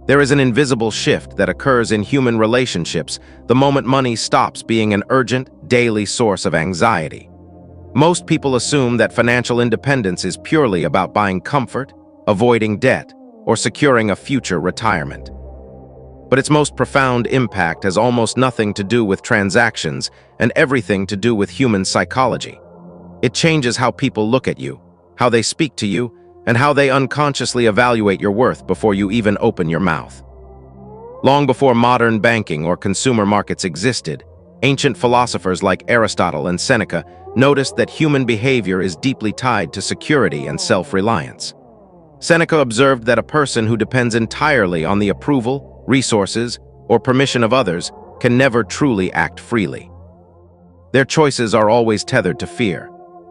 There is an invisible shift that occurs in human relationships the moment money stops being an urgent, daily source of anxiety. Most people assume that financial independence is purely about buying comfort, avoiding debt, or securing a future retirement. But its most profound impact has almost nothing to do with transactions and everything to do with human psychology. It changes how people look at you, how they speak to you, and how they unconsciously evaluate your worth before you even open your mouth. Long before modern banking or consumer markets existed, ancient philosophers like Aristotle and Seneca noticed that human behavior is deeply tied to security and self-reliance. Seneca observed that a person who depends entirely on the approval, resources, or permission of others can never truly act freely. Their choices are always tethered to fear.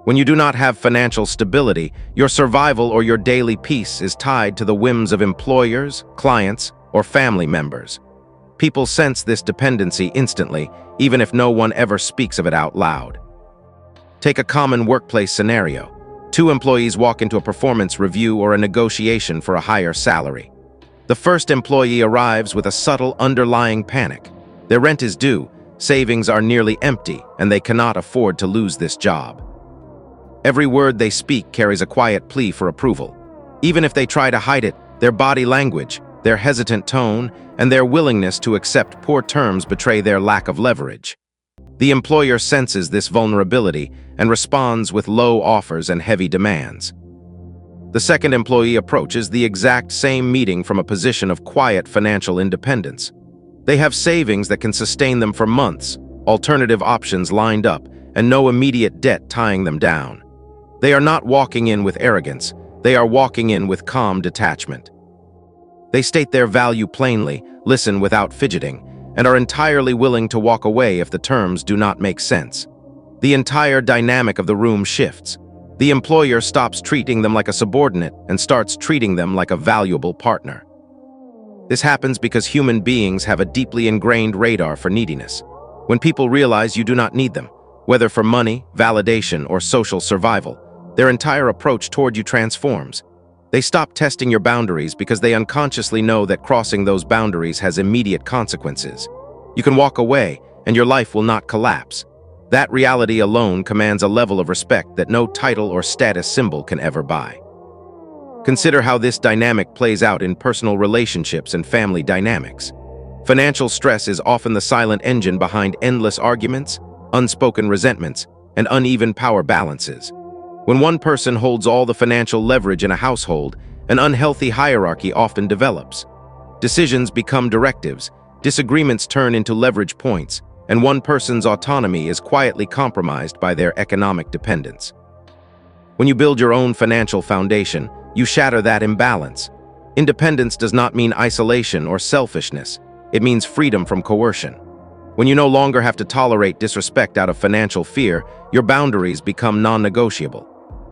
When you do not have financial stability, your survival or your daily peace is tied to the whims of employers, clients, or family members. People sense this dependency instantly, even if no one ever speaks of it out loud. Take a common workplace scenario. Two employees walk into a performance review or a negotiation for a higher salary. The first employee arrives with a subtle underlying panic. Their rent is due, savings are nearly empty, and they cannot afford to lose this job. Every word they speak carries a quiet plea for approval. Even if they try to hide it, their body language, their hesitant tone, and their willingness to accept poor terms betray their lack of leverage. The employer senses this vulnerability and responds with low offers and heavy demands. The second employee approaches the exact same meeting from a position of quiet financial independence. They have savings that can sustain them for months, alternative options lined up, and no immediate debt tying them down. They are not walking in with arrogance, they are walking in with calm detachment. They state their value plainly, listen without fidgeting, and are entirely willing to walk away if the terms do not make sense. The entire dynamic of the room shifts. The employer stops treating them like a subordinate and starts treating them like a valuable partner. This happens because human beings have a deeply ingrained radar for neediness. When people realize you do not need them, whether for money, validation, or social survival, their entire approach toward you transforms. They stop testing your boundaries because they unconsciously know that crossing those boundaries has immediate consequences. You can walk away, and your life will not collapse. That reality alone commands a level of respect that no title or status symbol can ever buy. Consider how this dynamic plays out in personal relationships and family dynamics. Financial stress is often the silent engine behind endless arguments, unspoken resentments, and uneven power balances. When one person holds all the financial leverage in a household, an unhealthy hierarchy often develops. Decisions become directives, disagreements turn into leverage points, and one person's autonomy is quietly compromised by their economic dependence. When you build your own financial foundation, you shatter that imbalance. Independence does not mean isolation or selfishness. It means freedom from coercion. When you no longer have to tolerate disrespect out of financial fear, your boundaries become non-negotiable.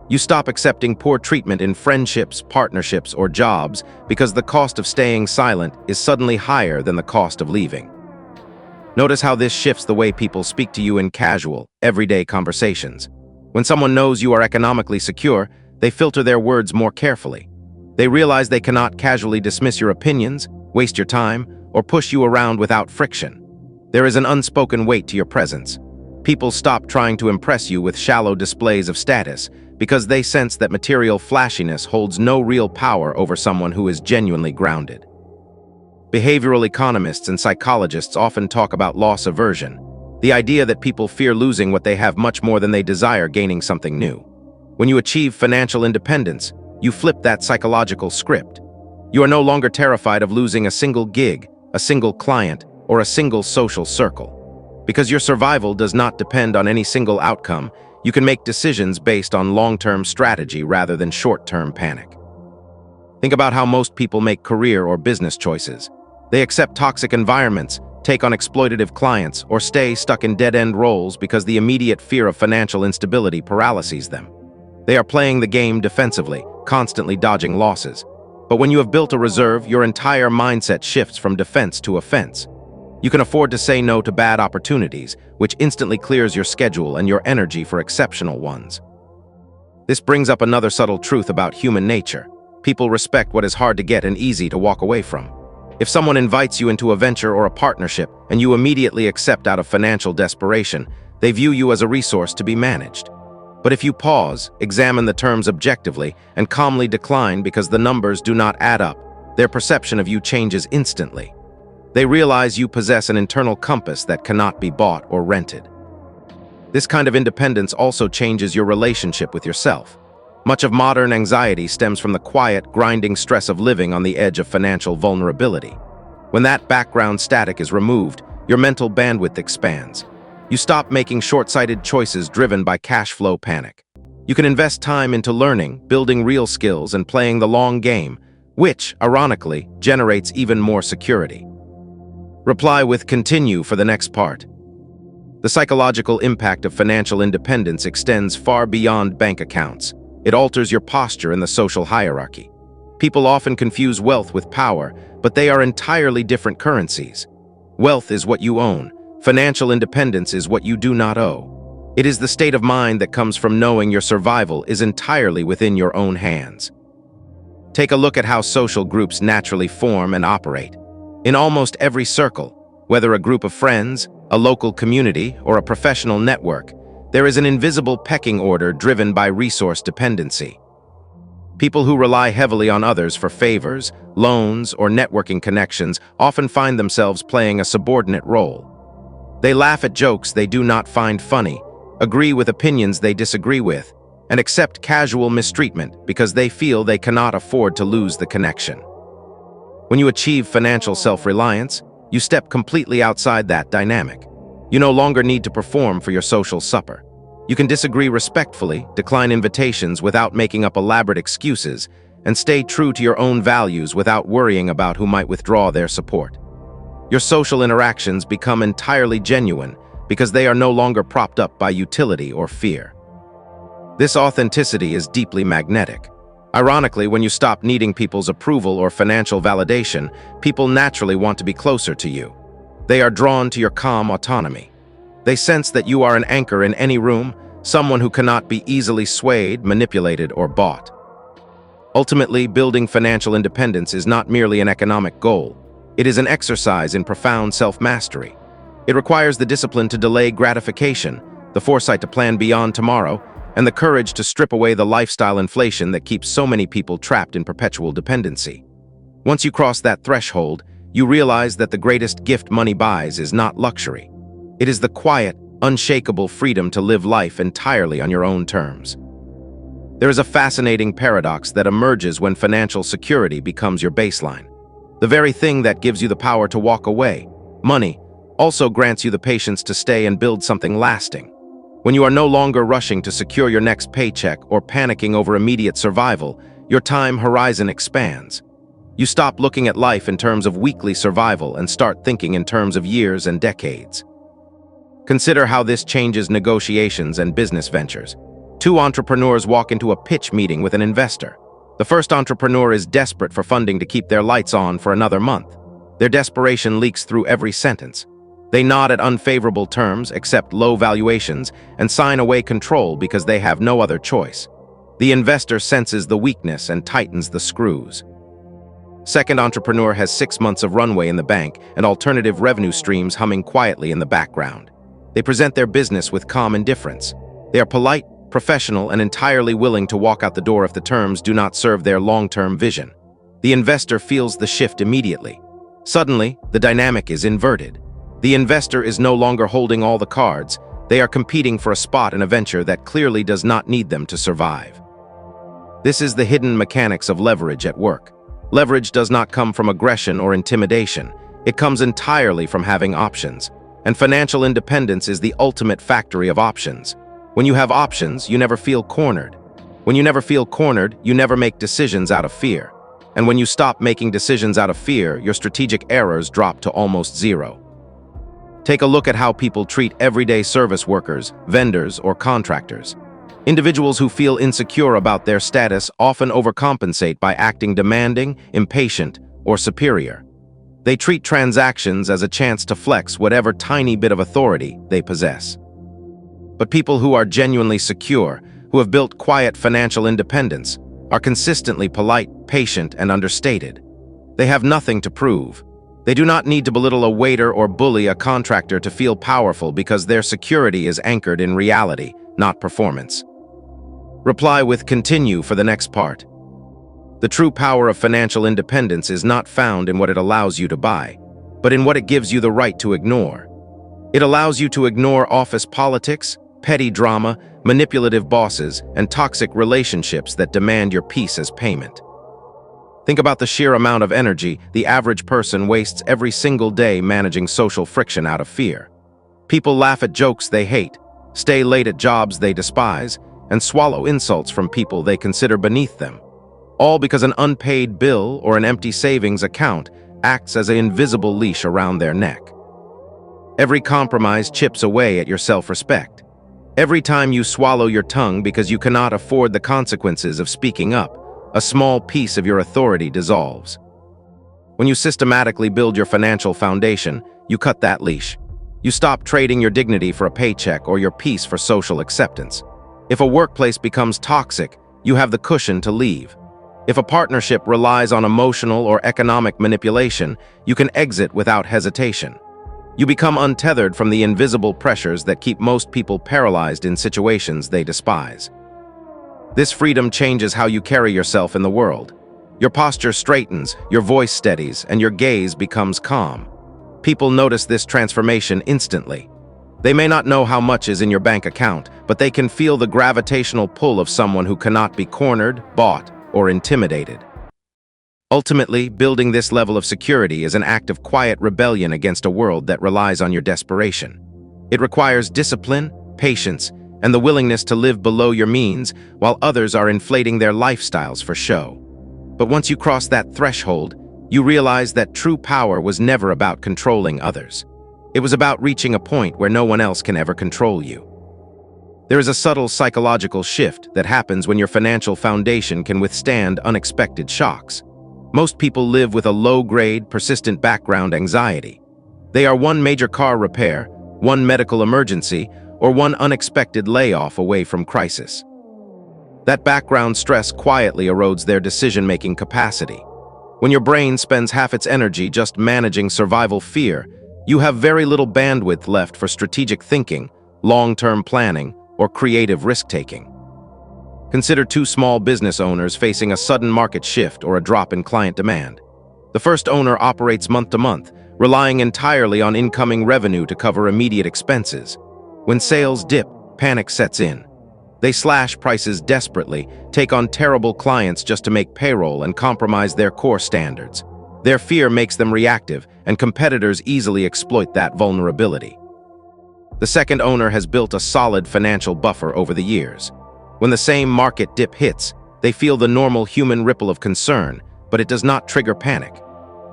You stop accepting poor treatment in friendships, partnerships, or jobs because the cost of staying silent is suddenly higher than the cost of leaving. Notice how this shifts the way people speak to you in casual, everyday conversations. When someone knows you are economically secure, they filter their words more carefully. They realize they cannot casually dismiss your opinions, waste your time, or push you around without friction. There is an unspoken weight to your presence. People stop trying to impress you with shallow displays of status because they sense that material flashiness holds no real power over someone who is genuinely grounded. Behavioral economists and psychologists often talk about loss aversion, the idea that people fear losing what they have much more than they desire gaining something new. When you achieve financial independence, you flip that psychological script. You are no longer terrified of losing a single gig, a single client, or a single social circle. Because your survival does not depend on any single outcome, you can make decisions based on long-term strategy rather than short-term panic. Think about how most people make career or business choices. They accept toxic environments, take on exploitative clients, or stay stuck in dead-end roles because the immediate fear of financial instability paralyzes them. They are playing the game defensively, constantly dodging losses. But when you have built a reserve, your entire mindset shifts from defense to offense. You can afford to say no to bad opportunities, which instantly clears your schedule and your energy for exceptional ones. This brings up another subtle truth about human nature. People respect what is hard to get and easy to walk away from. If someone invites you into a venture or a partnership and you immediately accept out of financial desperation, they view you as a resource to be managed. But if you pause, examine the terms objectively, and calmly decline because the numbers do not add up, their perception of you changes instantly. They realize you possess an internal compass that cannot be bought or rented. This kind of independence also changes your relationship with yourself. Much of modern anxiety stems from the quiet, grinding stress of living on the edge of financial vulnerability. When that background static is removed, your mental bandwidth expands. You stop making short-sighted choices driven by cash flow panic. You can invest time into learning, building real skills, and playing the long game, which, ironically, generates even more security. Reply with "continue" for the next part. The psychological impact of financial independence extends far beyond bank accounts. It alters your posture in the social hierarchy. People often confuse wealth with power, but they are entirely different currencies. Wealth is what you own. Financial independence is what you do not owe. It is the state of mind that comes from knowing your survival is entirely within your own hands. Take a look at how social groups naturally form and operate. In almost every circle, whether a group of friends, a local community, or a professional network, there is an invisible pecking order driven by resource dependency. People who rely heavily on others for favors, loans, or networking connections often find themselves playing a subordinate role. They laugh at jokes they do not find funny, agree with opinions they disagree with, and accept casual mistreatment because they feel they cannot afford to lose the connection. When you achieve financial self-reliance, you step completely outside that dynamic. You no longer need to perform for your social supper. You can disagree respectfully, decline invitations without making up elaborate excuses, and stay true to your own values without worrying about who might withdraw their support. Your social interactions become entirely genuine because they are no longer propped up by utility or fear. This authenticity is deeply magnetic. Ironically, when you stop needing people's approval or financial validation, people naturally want to be closer to you. They are drawn to your calm autonomy. They sense that you are an anchor in any room, someone who cannot be easily swayed, manipulated, or bought. Ultimately, building financial independence is not merely an economic goal. It is an exercise in profound self-mastery. It requires the discipline to delay gratification, the foresight to plan beyond tomorrow, and the courage to strip away the lifestyle inflation that keeps so many people trapped in perpetual dependency. Once you cross that threshold, you realize that the greatest gift money buys is not luxury. It is the quiet, unshakable freedom to live life entirely on your own terms. There is a fascinating paradox that emerges when financial security becomes your baseline. The very thing that gives you the power to walk away, money, also grants you the patience to stay and build something lasting. When you are no longer rushing to secure your next paycheck or panicking over immediate survival, your time horizon expands. You stop looking at life in terms of weekly survival and start thinking in terms of years and decades. Consider how this changes negotiations and business ventures. Two entrepreneurs walk into a pitch meeting with an investor. The first entrepreneur is desperate for funding to keep their lights on for another month. Their desperation leaks through every sentence. They nod at unfavorable terms, accept low valuations, and sign away control because they have no other choice. The investor senses the weakness and tightens the screws. Second entrepreneur has 6 months of runway in the bank and alternative revenue streams humming quietly in the background. They present their business with calm indifference. They are polite, professional, and entirely willing to walk out the door if the terms do not serve their long-term vision. The investor feels the shift immediately. Suddenly, the dynamic is inverted. The investor is no longer holding all the cards. They are competing for a spot in a venture that clearly does not need them to survive. This is the hidden mechanics of leverage at work. Leverage does not come from aggression or intimidation. It comes entirely from having options. And financial independence is the ultimate factory of options. When you have options, you never feel cornered. When you never feel cornered, you never make decisions out of fear. And when you stop making decisions out of fear, your strategic errors drop to almost zero. Take a look at how people treat everyday service workers, vendors, or contractors. Individuals who feel insecure about their status often overcompensate by acting demanding, impatient, or superior. They treat transactions as a chance to flex whatever tiny bit of authority they possess. But people who are genuinely secure, who have built quiet financial independence, are consistently polite, patient, and understated. They have nothing to prove, They do not need to belittle a waiter or bully a contractor to feel powerful because their security is anchored in reality, not performance. Reply with continue for the next part. The true power of financial independence is not found in what it allows you to buy, but in what it gives you the right to ignore. It allows you to ignore office politics, petty drama, manipulative bosses, and toxic relationships that demand your peace as payment. Think about the sheer amount of energy the average person wastes every single day managing social friction out of fear. People laugh at jokes they hate, stay late at jobs they despise, and swallow insults from people they consider beneath them, all because an unpaid bill or an empty savings account acts as an invisible leash around their neck. Every compromise chips away at your self-respect. Every time you swallow your tongue because you cannot afford the consequences of speaking up, a small piece of your authority dissolves. When you systematically build your financial foundation, you cut that leash. You stop trading your dignity for a paycheck or your peace for social acceptance. If a workplace becomes toxic, you have the cushion to leave. If a partnership relies on emotional or economic manipulation, you can exit without hesitation. You become untethered from the invisible pressures that keep most people paralyzed in situations they despise. This freedom changes how you carry yourself in the world. Your posture straightens, your voice steadies, and your gaze becomes calm. People notice this transformation instantly. They may not know how much is in your bank account, but they can feel the gravitational pull of someone who cannot be cornered, bought, or intimidated. Ultimately, building this level of security is an act of quiet rebellion against a world that relies on your desperation. It requires discipline, patience, and the willingness to live below your means while others are inflating their lifestyles for show. But once you cross that threshold, you realize that true power was never about controlling others. It was about reaching a point where no one else can ever control you. There is a subtle psychological shift that happens when your financial foundation can withstand unexpected shocks. Most people live with a low-grade, persistent background anxiety. They are one major car repair, one medical emergency, or one unexpected layoff away from crisis. That background stress quietly erodes their decision-making capacity. When your brain spends half its energy just managing survival fear, you have very little bandwidth left for strategic thinking, long-term planning, or creative risk-taking. Consider two small business owners facing a sudden market shift or a drop in client demand. The first owner operates month to month, relying entirely on incoming revenue to cover immediate expenses. When sales dip, panic sets in. They slash prices desperately, take on terrible clients just to make payroll, and compromise their core standards. Their fear makes them reactive, and competitors easily exploit that vulnerability. The second owner has built a solid financial buffer over the years. When the same market dip hits, they feel the normal human ripple of concern, but it does not trigger panic.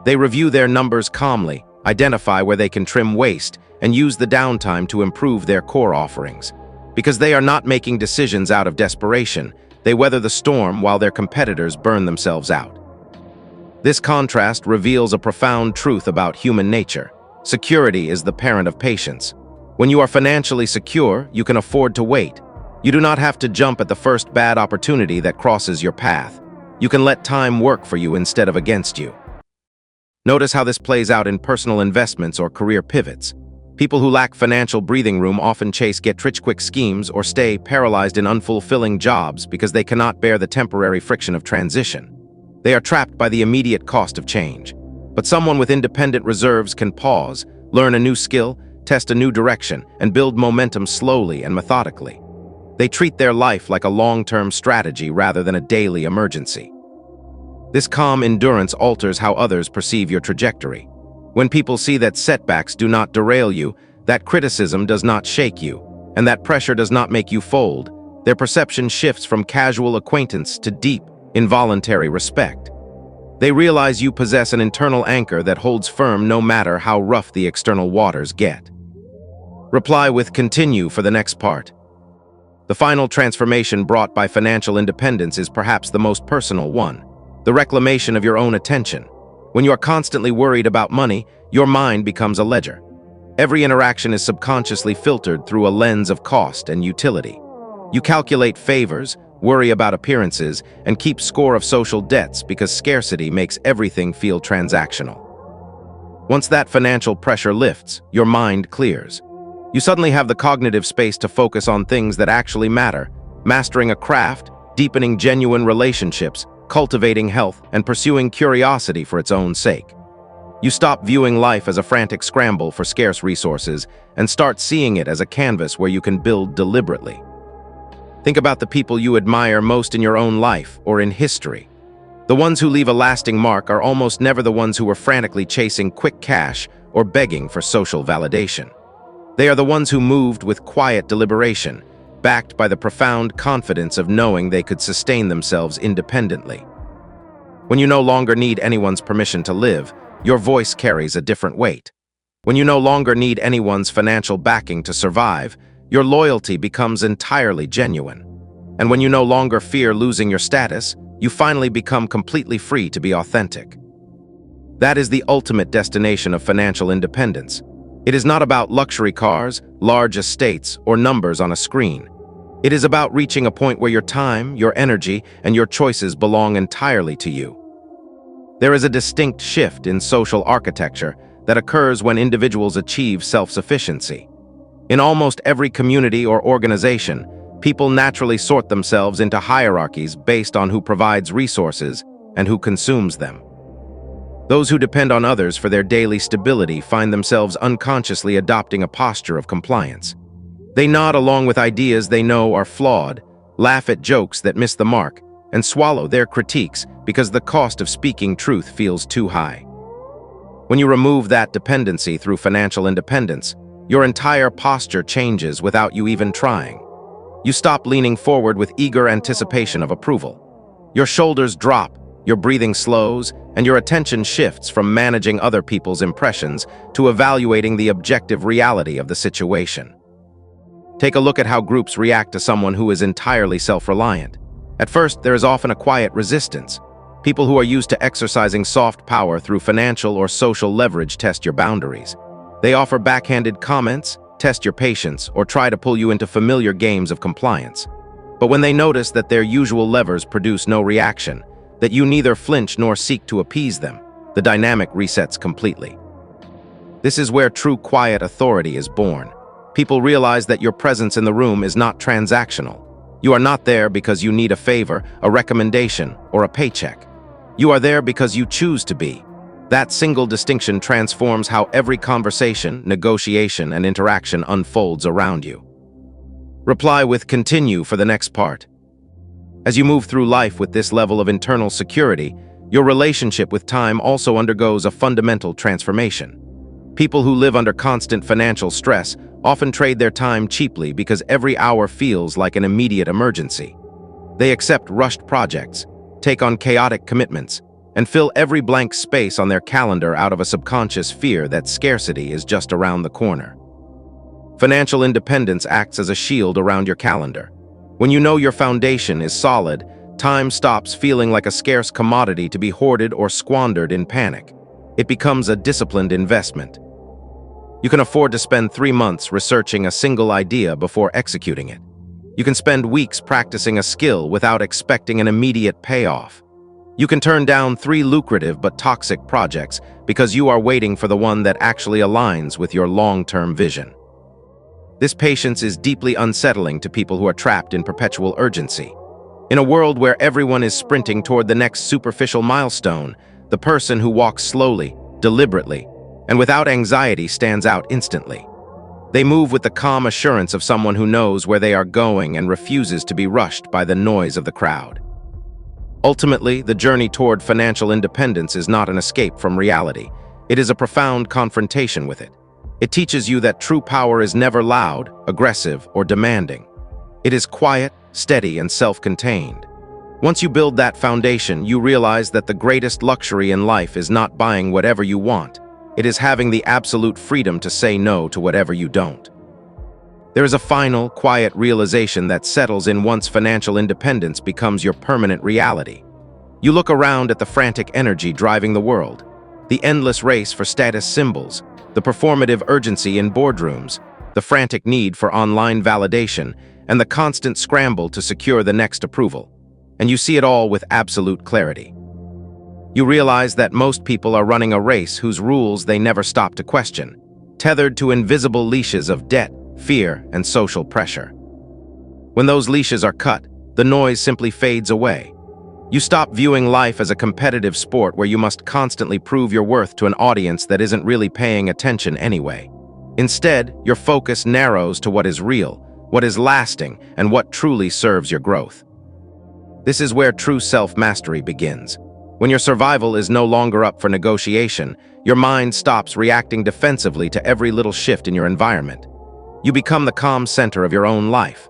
They review their numbers calmly, identify where they can trim waste, and use the downtime to improve their core offerings. Because they are not making decisions out of desperation, they weather the storm while their competitors burn themselves out. This contrast reveals a profound truth about human nature. Security is the parent of patience. When you are financially secure, you can afford to wait. You do not have to jump at the first bad opportunity that crosses your path. You can let time work for you instead of against you. Notice how this plays out in personal investments or career pivots. People who lack financial breathing room often chase get-rich-quick schemes or stay paralyzed in unfulfilling jobs because they cannot bear the temporary friction of transition. They are trapped by the immediate cost of change. But someone with independent reserves can pause, learn a new skill, test a new direction, and build momentum slowly and methodically. They treat their life like a long-term strategy rather than a daily emergency. This calm endurance alters how others perceive your trajectory. When people see that setbacks do not derail you, that criticism does not shake you, and that pressure does not make you fold, their perception shifts from casual acquaintance to deep, involuntary respect. They realize you possess an internal anchor that holds firm no matter how rough the external waters get. Reply with continue for the next part. The final transformation brought by financial independence is perhaps the most personal one, the reclamation of your own attention. When you are constantly worried about money, your mind becomes a ledger. Every interaction is subconsciously filtered through a lens of cost and utility. You calculate favors, worry about appearances, and keep score of social debts because scarcity makes everything feel transactional. Once that financial pressure lifts, your mind clears. You suddenly have the cognitive space to focus on things that actually matter, mastering a craft, deepening genuine relationships, cultivating health, and pursuing curiosity for its own sake. You stop viewing life as a frantic scramble for scarce resources and start seeing it as a canvas where you can build deliberately. Think about the people you admire most in your own life or in history. The ones who leave a lasting mark are almost never the ones who are frantically chasing quick cash or begging for social validation. They are the ones who moved with quiet deliberation, backed by the profound confidence of knowing they could sustain themselves independently. When you no longer need anyone's permission to live, your voice carries a different weight. When you no longer need anyone's financial backing to survive, your loyalty becomes entirely genuine. And when you no longer fear losing your status, you finally become completely free to be authentic. That is the ultimate destination of financial independence. It is not about luxury cars, large estates, or numbers on a screen. It is about reaching a point where your time, your energy, and your choices belong entirely to you. There is a distinct shift in social architecture that occurs when individuals achieve self-sufficiency. In almost every community or organization, people naturally sort themselves into hierarchies based on who provides resources and who consumes them. Those who depend on others for their daily stability find themselves unconsciously adopting a posture of compliance. They nod along with ideas they know are flawed, laugh at jokes that miss the mark, and swallow their critiques because the cost of speaking truth feels too high. When you remove that dependency through financial independence, your entire posture changes without you even trying. You stop leaning forward with eager anticipation of approval. Your shoulders drop, your breathing slows, and your attention shifts from managing other people's impressions to evaluating the objective reality of the situation. Take a look at how groups react to someone who is entirely self-reliant. At first, there is often a quiet resistance. People who are used to exercising soft power through financial or social leverage test your boundaries. They offer backhanded comments, test your patience, or try to pull you into familiar games of compliance. But when they notice that their usual levers produce no reaction, that you neither flinch nor seek to appease them, the dynamic resets completely. This is where true quiet authority is born. People realize that your presence in the room is not transactional. You are not there because you need a favor, a recommendation, or a paycheck. You are there because you choose to be. That single distinction transforms how every conversation, negotiation, and interaction unfolds around you. Reply with "continue" for the next part. As you move through life with this level of internal security, your relationship with time also undergoes a fundamental transformation. People who live under constant financial stress often trade their time cheaply because every hour feels like an immediate emergency. They accept rushed projects, take on chaotic commitments, and fill every blank space on their calendar out of a subconscious fear that scarcity is just around the corner. Financial independence acts as a shield around your calendar. When you know your foundation is solid, time stops feeling like a scarce commodity to be hoarded or squandered in panic. It becomes a disciplined investment. You can afford to spend 3 months researching a single idea before executing it. You can spend weeks practicing a skill without expecting an immediate payoff. You can turn down 3 lucrative but toxic projects because you are waiting for the one that actually aligns with your long-term vision. This patience is deeply unsettling to people who are trapped in perpetual urgency. In a world where everyone is sprinting toward the next superficial milestone, the person who walks slowly, deliberately, and without anxiety stands out instantly. They move with the calm assurance of someone who knows where they are going and refuses to be rushed by the noise of the crowd. Ultimately, the journey toward financial independence is not an escape from reality. It is a profound confrontation with it. It teaches you that true power is never loud, aggressive, or demanding. It is quiet, steady, and self-contained. Once you build that foundation, you realize that the greatest luxury in life is not buying whatever you want. It is having the absolute freedom to say no to whatever you don't. There is a final, quiet realization that settles in once financial independence becomes your permanent reality. You look around at the frantic energy driving the world, the endless race for status symbols, the performative urgency in boardrooms, the frantic need for online validation, and the constant scramble to secure the next approval. And you see it all with absolute clarity. You realize that most people are running a race whose rules they never stop to question, tethered to invisible leashes of debt, fear, and social pressure. When those leashes are cut, the noise simply fades away. You stop viewing life as a competitive sport where you must constantly prove your worth to an audience that isn't really paying attention anyway. Instead, your focus narrows to what is real, what is lasting, and what truly serves your growth. This is where true self-mastery begins. When your survival is no longer up for negotiation, your mind stops reacting defensively to every little shift in your environment. You become the calm center of your own life.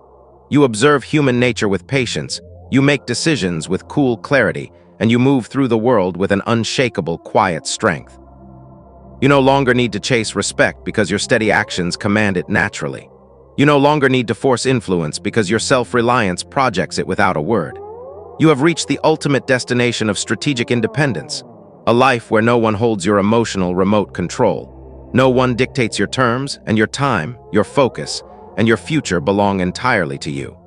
You observe human nature with patience, you make decisions with cool clarity, and you move through the world with an unshakable, quiet strength. You no longer need to chase respect because your steady actions command it naturally. You no longer need to force influence because your self-reliance projects it without a word. You have reached the ultimate destination of strategic independence, a life where no one holds your emotional remote control. No one dictates your terms, and your time, your focus, and your future belong entirely to you.